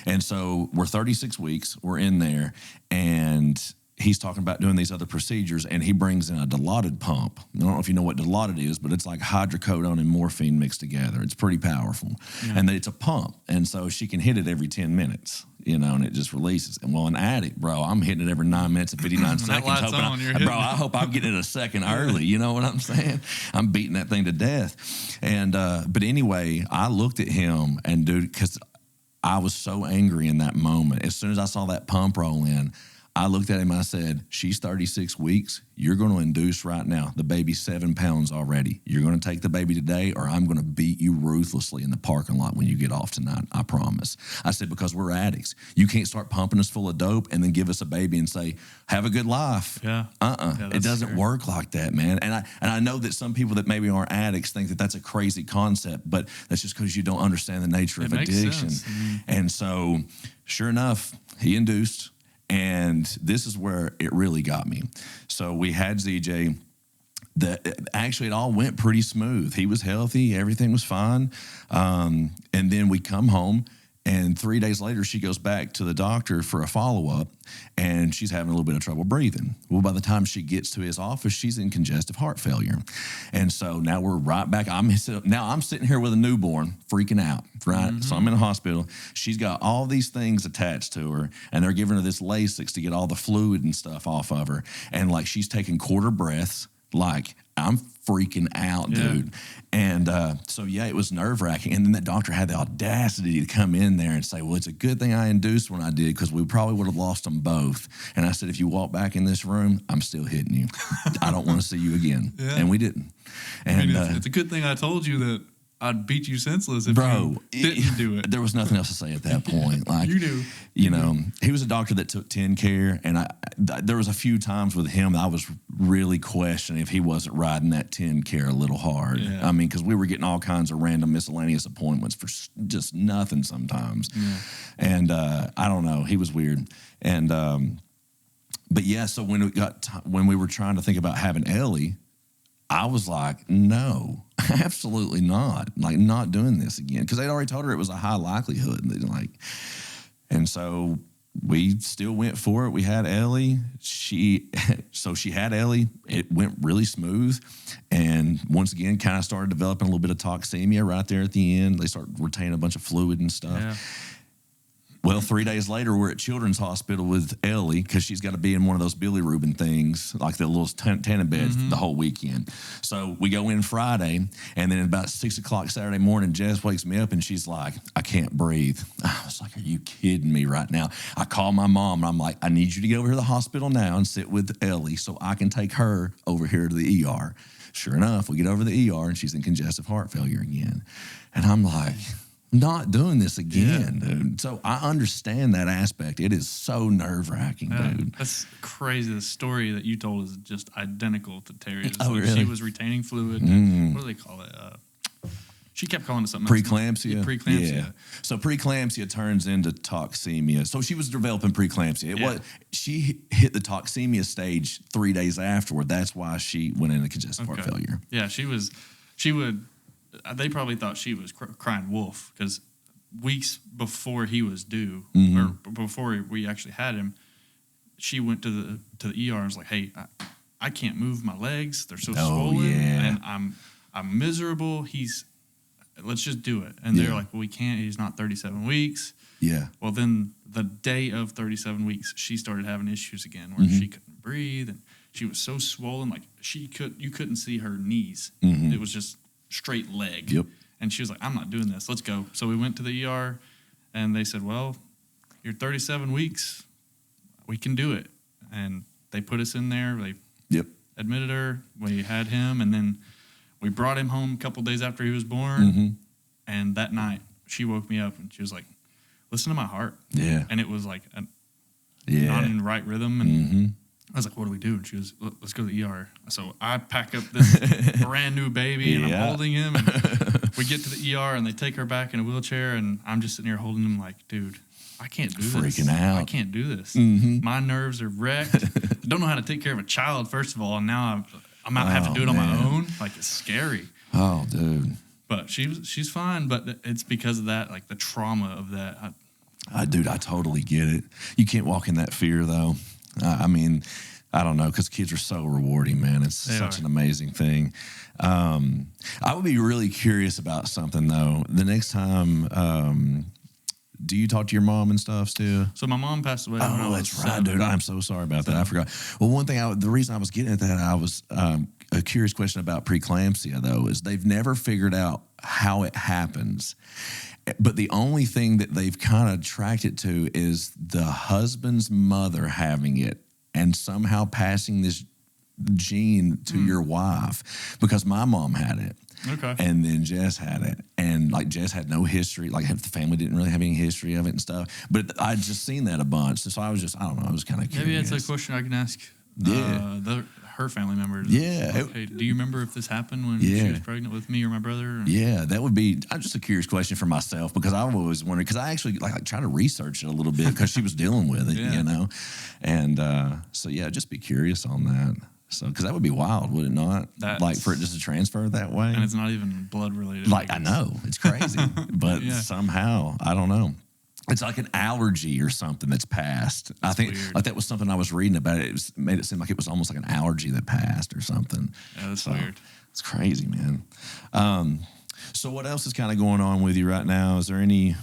And so we're 36 weeks, we're in there, and he's talking about doing these other procedures, and he brings in a Dilaudid pump. I don't know if you know what Dilaudid is, but it's like hydrocodone and morphine mixed together. It's pretty powerful. And it's a pump, and so she can hit it every 10 minutes. and it just releases. And well, an addict, bro, I'm hitting it every 9 minutes and 59 seconds. I hope I'm getting it a second early. You know what I'm saying? I'm beating that thing to death. And, but anyway, I looked at him and dude, because I was so angry in that moment. As soon as I saw that pump roll in, I looked at him and I said, she's 36 weeks. You're going to induce right now. The baby's 7 pounds already. You're going to take the baby today or I'm going to beat you ruthlessly in the parking lot when you get off tonight. I promise. I said, because we're addicts. You can't start pumping us full of dope and then give us a baby and say, have a good life. Yeah. Yeah, it doesn't work like that, man. And I know that some people that maybe aren't addicts think that that's a crazy concept, but that's just because you don't understand the nature of addiction. And so sure enough, he induced. And this is where it really got me. So we had ZJ. Actually, it all went pretty smooth. He was healthy. Everything was fine. And then we come home, and 3 days later, she goes back to the doctor for a follow-up, and she's having a little bit of trouble breathing. Well, by the time she gets to his office, she's in congestive heart failure. And so now we're right back. I'm sitting here with a newborn freaking out, right? Mm-hmm. So I'm in the hospital. She's got all these things attached to her, and they're giving her this Lasix to get all the fluid and stuff off of her. And, like, she's taking quarter breaths. Like, I'm freaking out, dude. And so, yeah, it was nerve-wracking. And then that doctor had the audacity to come in there and say, well, it's a good thing I induced when I did because we probably would have lost them both. And I said, if you walk back in this room, I'm still hitting you. I don't want to see you again. Yeah. And we didn't. And I mean, it's a good thing I told you that I'd beat you senseless if you didn't do it. There was nothing else to say at that point. Like you do. He was a doctor that took 10 care, and there was a few times with him that I was really questioning if he wasn't riding that 10 care a little hard. Yeah. I mean, because we were getting all kinds of random miscellaneous appointments for just nothing sometimes. Yeah. And I don't know. He was weird. And but yeah, so when we were trying to think about having Ellie, I was like, no, absolutely not. Like, not doing this again. Because they'd already told her it was a high likelihood. And so we still went for it. We had Ellie. She had Ellie. It went really smooth. And once again, kind of started developing a little bit of toxemia right there at the end. They started retaining a bunch of fluid and stuff. Yeah. Well, 3 days later, we're at Children's Hospital with Ellie because she's got to be in one of those bilirubin things, like the little tanning beds the whole weekend. So we go in Friday, and then at about 6 o'clock Saturday morning, Jess wakes me up, and she's like, I can't breathe. I was like, are you kidding me right now? I call my mom, and I'm like, I need you to go over to the hospital now and sit with Ellie so I can take her over here to the ER. Sure enough, we get over to the ER, and she's in congestive heart failure again. And I'm like, not doing this again, dude. So I understand that aspect. It is so nerve-wracking, dude. That's crazy. The story that you told is just identical to Terry's. Oh, really? She was retaining fluid. What do they call it? She kept calling it something else. Preeclampsia? Preeclampsia. Yeah. So preeclampsia turns into toxemia. So she was developing preeclampsia. She hit the toxemia stage 3 days afterward. That's why she went into congestive heart failure. Yeah, they probably thought she was crying wolf because weeks before he was due, or before we actually had him, she went to the ER and was like, "Hey, I can't move my legs; they're so swollen, and I'm miserable. Let's just do it." And they're like, "Well, we can't. He's not 37 weeks." Yeah. Well, then the day of 37 weeks, she started having issues again where she couldn't breathe and she was so swollen, like you couldn't see her knees. It was just straight leg. Yep. And she was like, I'm not doing this. Let's go. So we went to the ER and they said, well, you're 37 weeks. We can do it. And they put us in there. They admitted her. We had him. And then we brought him home a couple days after he was born. And that night she woke me up and she was like, listen to my heart. Yeah. And it was like not in the right rhythm. And I was like, what do we do? And she was, let's go to the ER. So I pack up this brand new baby and I'm holding him. And we get to the ER and they take her back in a wheelchair. And I'm just sitting here holding him like, dude, I can't do this. Freaking out. I can't do this. My nerves are wrecked. I don't know how to take care of a child, first of all. And now I'm out having to do it on my own. Like, it's scary. Oh, dude. But she's fine. But it's because of that, like the trauma of that. Dude, I totally get it. You can't walk in that fear, though. I mean, I don't know, because kids are so rewarding, man. It's such an amazing thing. I would be really curious about something, though. The next time Do you talk to your mom and stuff still? So my mom passed away. When I was that's 7. right, dude. I'm so sorry about that. I forgot. Well, one thing, the reason I was getting at that, I was a curious question about preeclampsia, though, is they've never figured out how it happens. But the only thing that they've kind of tracked it to is the husband's mother having it and somehow passing this gene to your wife, because my mom had it. Okay. And then Jess had it. And like Jess had no history. Like the family didn't really have any history of it and stuff. But I'd just seen that a bunch. So I was just, I don't know, I was kind of curious. Maybe it's a question I can ask her family members. Yeah. Like, hey, do you remember if this happened when she was pregnant with me or my brother? Yeah, that would be just a curious question for myself, because I always wondered, because I actually like try to research it a little bit because she was dealing with it, you know? And so, yeah, just be curious on that. So, because that would be wild, would it not? Like for it just to transfer that way. And it's not even blood related. Like, I know, it's crazy. But somehow, I don't know. It's like an allergy or something that's passed. I think weird. Like that was something I was reading about. It made it seem like it was almost like an allergy that passed or something. Yeah, that's weird. It's crazy, man. So what else is kind of going on with you right now? Is there any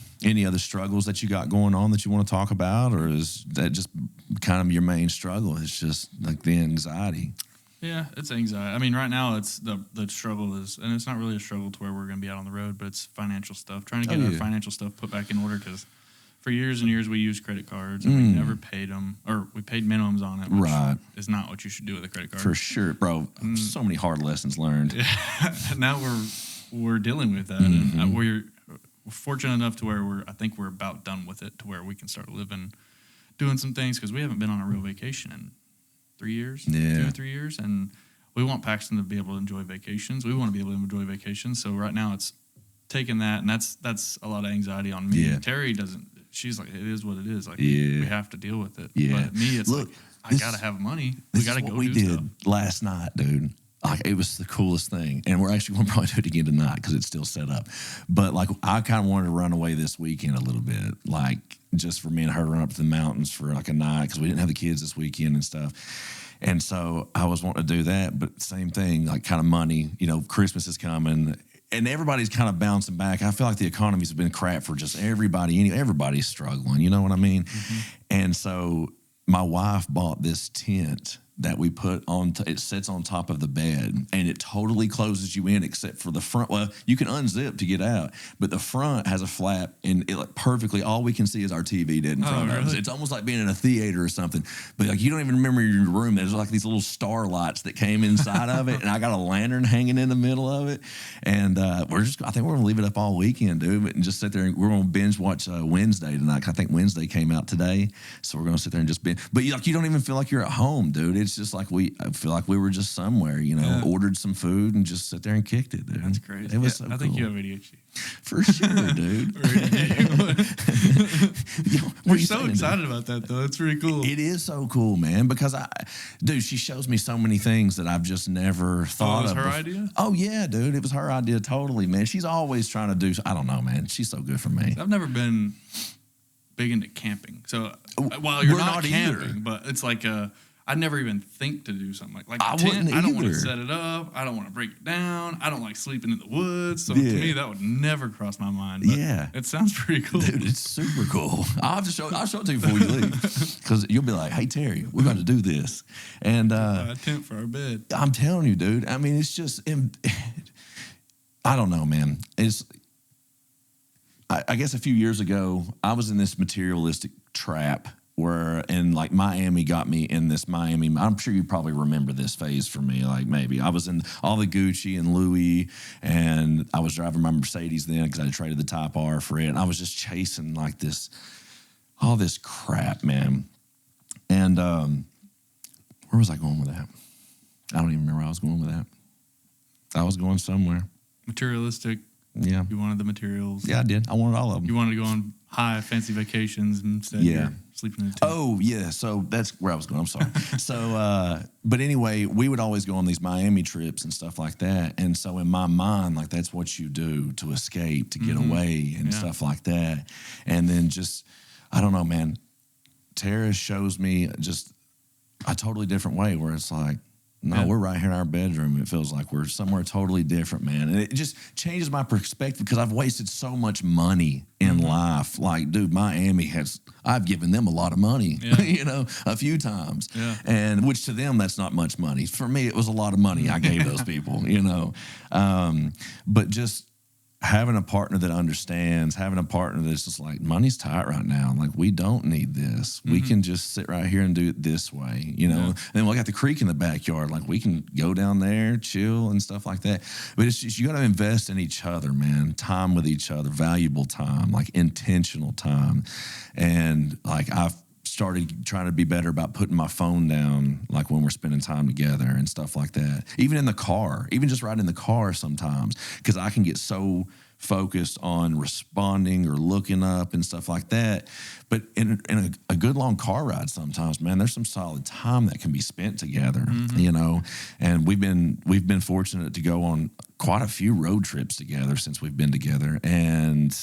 other struggles that you got going on that you want to talk about, or is that just kind of your main struggle? It's just like the anxiety. Yeah, it's anxiety. I mean, right now it's the struggle is, and it's not really a struggle to where we're going to be out on the road, but it's financial stuff. Trying to get our financial stuff put back in order, because for years and years we used credit cards and we never paid them, or we paid minimums on it, which is not what you should do with a credit card. For sure, bro. So many hard lessons learned. Yeah. Now we're dealing with that, and we're fortunate enough to where I think we're about done with it, to where we can start doing some things, because we haven't been on a real vacation in 3 years, 2 or 3 years, and we want Paxton to be able to enjoy vacations. We want to be able to enjoy vacations. So right now it's taking that, and that's a lot of anxiety on me. Yeah. Terry doesn't. She's like, it is what it is. Like we have to deal with it. Yeah. But me, it's like I gotta have money. We gotta go. We did last night, dude. Like, it was the coolest thing, and we're actually going to probably do it again tonight because it's still set up. But like, I kind of wanted to run away this weekend a little bit, like just for me and her to run up to the mountains for like a night, because we didn't have the kids this weekend and stuff. And so I was wanting to do that, but same thing, like kind of money. You know, Christmas is coming, and everybody's kind of bouncing back. I feel like the economy's been crap for just everybody. Everybody's struggling. You know what I mean? And so my wife bought this tent that we put on, it sits on top of the bed, and it totally closes you in except for the front. Well, you can unzip to get out, but the front has a flap, and it like perfectly, all we can see is our TV dead in front of us. It's almost like being in a theater or something, but like you don't even remember your room. There's like these little star lights that came inside of it, and I got a lantern hanging in the middle of it, and I think we're gonna leave it up all weekend, dude, and just sit there, and we're gonna binge watch Wednesday tonight. I think Wednesday came out today, so we're gonna sit there and just binge. But you don't even feel like you're at home, dude. It's just like I feel like we were just somewhere, ordered some food and just sit there and kicked it, dude. That's crazy. It was so cool. I think you have ADHD. For sure, dude. We're so excited about that, though. It's really cool. It is so cool, man, because she shows me so many things that I've just never thought of. It was her idea? Oh, yeah, dude. It was her idea totally, man. She's always trying to do, I don't know, man. She's so good for me. I've never been big into camping. So, while you're not camping, either. But it's like I never even think to do something like a tent. I don't want to set it up. I don't want to break it down. I don't like sleeping in the woods. So to me, that would never cross my mind. But it sounds pretty cool, dude. It's super cool. I'll show it to you before you leave, because you'll be like, "Hey Terry, we're going to do this." And a tent for our bed. I'm telling you, dude. I mean, it's just, I don't know, man. I guess a few years ago, I was in this materialistic trap. And like Miami got me in this Miami. I'm sure you probably remember this phase for me. Like maybe I was in all the Gucci and Louis, and I was driving my Mercedes then because I traded the Type R for it. And I was just chasing like all this crap, man. And where was I going with that? I don't even remember where I was going with that. I was going somewhere. Materialistic. Yeah. You wanted the materials. Yeah, I did. I wanted all of them. You wanted to go on high, fancy vacations, and instead you're sleeping in a tent. Oh, yeah. So that's where I was going. I'm sorry. So, but anyway, we would always go on these Miami trips and stuff like that. And so in my mind, like that's what you do to escape, to get away and stuff like that. And then just, I don't know, man, Tara shows me just a totally different way where it's like, No, we're right here in our bedroom. It feels like we're somewhere totally different, man. And it just changes my perspective because I've wasted so much money in life. Like, dude, I've given them a lot of money, a few times. Yeah. And which to them, that's not much money. For me, it was a lot of money I gave those people, But just having a partner that understands, having a partner that's just like, money's tight right now. Like, we don't need this. We can just sit right here and do it this way, And then we got the creek in the backyard. Like, we can go down there, chill and stuff like that. But it's just, you got to invest in each other, man. Time with each other, valuable time, like intentional time. And like, I've started trying to be better about putting my phone down, like when we're spending time together and stuff like that. Even in the car, even just riding in the car sometimes, because I can get so focused on responding or looking up and stuff like that. But in a good long car ride sometimes, man, there's some solid time that can be spent together, And we've been fortunate to go on quite a few road trips together since we've been together. And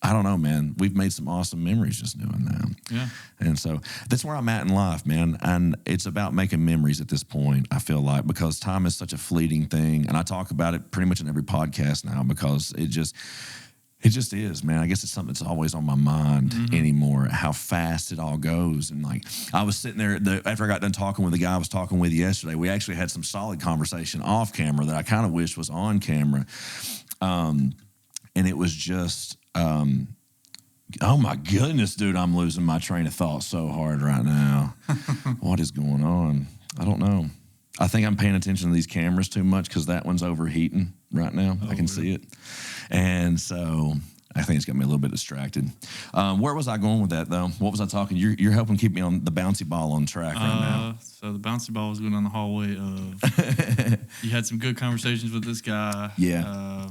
I don't know, man. We've made some awesome memories just doing that. Yeah. And so that's where I'm at in life, man. And it's about making memories at this point, I feel like, because time is such a fleeting thing. And I talk about it pretty much in every podcast now because it just is, man. I guess it's something that's always on my mind anymore, how fast it all goes. And like, I was sitting there after I got done talking with the guy I was talking with yesterday, we actually had some solid conversation off camera that I kind of wish was on camera. And it was just, oh my goodness, dude, I'm losing my train of thought so hard right now. What is going on? I don't know. I think I'm paying attention to these cameras too much because that one's overheating right now. I can see it. And so I think it's got me a little bit distracted. Where was I going with that, though? What was I talking? You're helping keep me on the bouncy ball on track right now. So the bouncy ball was going down the hallway of you had some good conversations with this guy. Yeah.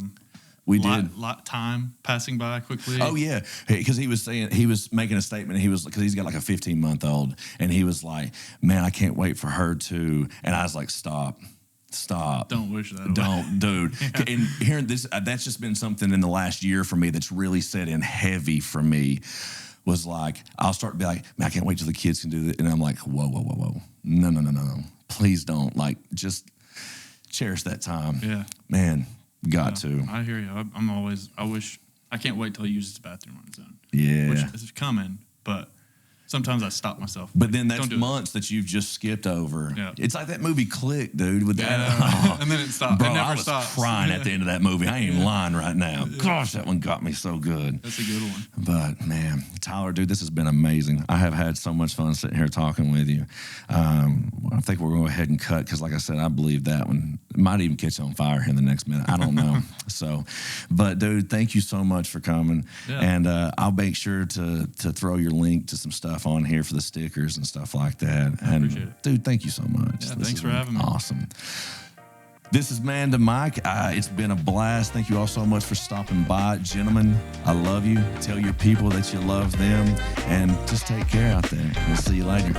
We did. Lot time passing by quickly. Oh, yeah. Because he was making a statement. Because he's got like a 15-month-old. And he was like, man, I can't wait for her to. And I was like, stop. Don't wish that away. Don't, dude. Yeah. And hearing this, that's just been something in the last year for me that's really set in heavy for me. Was like, I'll start to be like, man, I can't wait till the kids can do it. And I'm like, whoa. No. Please don't. Like, just cherish that time. Yeah. Man. Got to. I hear you. I can't wait till he uses the bathroom on his own. Yeah. Which is coming, but sometimes I stop myself. But then that's months that you've just skipped over. Yeah. It's like that movie Click, dude. With and then it stopped. Bro, it never I was stops. crying at the end of that movie. I ain't even lying right now. Gosh, that one got me so good. That's a good one. But, man, Tyler, dude, this has been amazing. I have had so much fun sitting here talking with you. I think we're going to go ahead and cut because, like I said, I believe that one might even catch on fire in the next minute. I don't know. But, dude, thank you so much for coming. Yeah. And I'll make sure to throw your link to some stuff on here for the stickers and stuff like that. I appreciate it. Dude, thank you so much. Yeah, thanks for having me. Awesome. This is Man to Mike. It's been a blast. Thank you all so much for stopping by. Gentlemen, I love you. Tell your people that you love them. And just take care out there. We'll see you later.